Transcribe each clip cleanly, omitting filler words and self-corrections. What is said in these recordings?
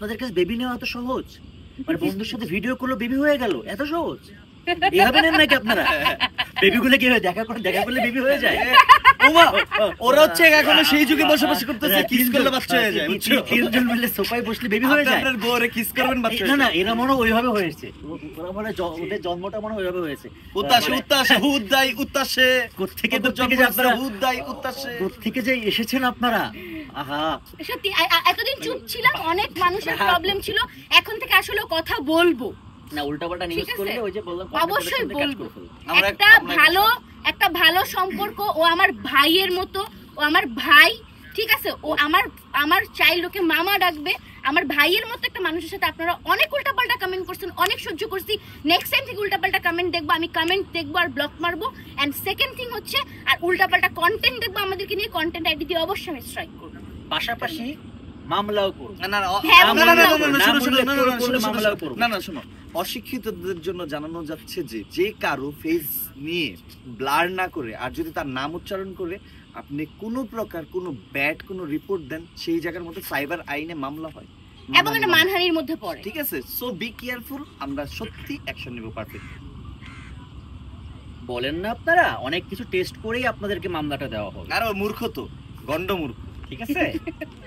আপনাদের কাছে বেবি নেওয়া এত সহজ? মানে বন্ধুর সাথে ভিডিও করলো বেবি হয়ে গেল, এত সহজ? এভাবে নেন নাকি আপনারা? বেবিগুলো কি হয় দেখা করলে বেবি হয়ে যায়? ওমা ওরা হচ্ছে এখনো সেই যুগে বসবাস করতেছে, কিস করলে বাচ্চা হয়ে যায়। তিনজন মিলে সোফায় বসলে বেবি হয়ে যায়। আপনার বউরে কিস করবেন বাচ্চা। না না, এরা মনে ওইভাবে হয়েছে, ওরা মনে ওদের জন্মটা মনে ওইভাবে হয়েছে। উত্তাসে হুদাই উত্তাসে কোত্থেকে যে আপনারা হুদাই উত্তাসে কোত্থেকে যে এসেছেন আপনারা। আহা, সত্যি এতদিন চুপ ছিলাম, অনেক মানুষের প্রবলেম ছিল, এখন থেকে আসলে কথা বলবো না উল্টাপাল্টা নিউজ করলে ওই যে বললাম অবশ্যই বলবো। আমরা- একটা ভালো সম্পর্ক, ও আমার ভাইয়ের মতো, ও আমার ভাই, ঠিক আছে? ও আমার চাইল্ড ওকে মামা ডাকবে, আমার ভাইয়ের মতো একটা মানুষের সাথে আপনারা অনেক উল্টাপাল্টা কমেন্ট করছেন, অনেক সহ্য করছি। নেক্সট টাইম থেকে উল্টাপাল্টা কমেন্ট দেখবো, আমি কমেন্ট দেখবো আর ব্লক মারবো। এন্ড সেকেন্ড থিং হচ্ছে, আর উল্টাপাল্টা কন্টেন্ট দেখবো আমাদেরকে নিয়ে, কন্টেন্ট আইডি দিয়ে অবশ্যই আমি স্ট্রাইক করবো। পাশাপাশি মামলাও করব। না শোনো, অশিক্ষিতদের জন্য জানানো যাচ্ছে যে কারো ফেস নিয়ে ব্লার না করে আর যদি তার নাম উচ্চারণ করে আপনি কোনো প্রকার কোনো ব্যাড কোনো রিপোর্ট দেন, সেই জায়গার মধ্যে সাইবার আইনে মামলা হয় এবং এটা মানহানির মধ্যে পড়ে। ঠিক আছে? সো বি কেয়ারফুল, আমরা সত্যি অ্যাকশন নেব। পারফেক্ট বলেন না আপনারা, অনেক কিছু টেস্ট করেই আপনাদেরকে মামলাটা দেওয়া হবে। আর মূর্খ তো, গন্ড মূর্খ। ঠিক আছে,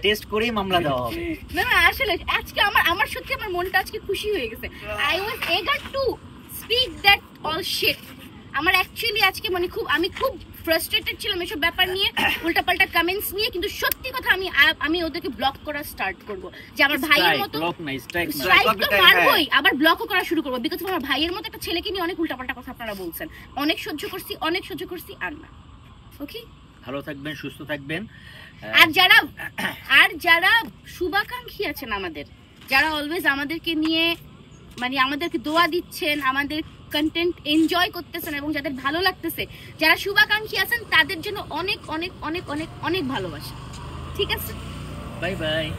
টেস্ট করেই মামলা দেওয়া হবে। না আসলে আজকে আমার সত্যি আমার মনটা আজকে খুশি হয়ে গেছে। I was eager to speak that all shit. আমার অ্যাকচুয়ালি আজকে মানে আমি খুব ফ্রাস্ট্রেটেড ছিলাম এসব ব্যাপার নিয়ে, উল্টাপাল্টা কমেন্টস নিয়ে, কিন্তু সত্যি কথা আমি ওদেরকে ব্লক করা স্টার্ট করব। যে আমার ভাইয়ের মতো স্ট্রাইক তো মারবই, আবার ব্লকও করা শুরু করবো, বিকজ আমার ভাইয়ের মতো একটা ছেলেকে নিয়ে অনেক উল্টাপাল্টা কথা আপনারা বলছেন। অনেক সহ্য করছি আর না। ওকে, ভালো থাকবেন, সুস্থ থাকবেন। আর যারা শুভাকাঙ্ক্ষী আছেন আমাদের, যারা অলওয়েজ আমাদেরকে নিয়ে মানে আমাদেরকে দোয়া দিচ্ছেন, আমাদের কন্টেন্ট এনজয় করতেছেন এবং যাদের ভালো লাগতেছে, যারা শুভাকাঙ্ক্ষী আছেন তাদের জন্য অনেক অনেক অনেক অনেক অনেক ভালোবাসা। ঠিক আছে, বাই বাই।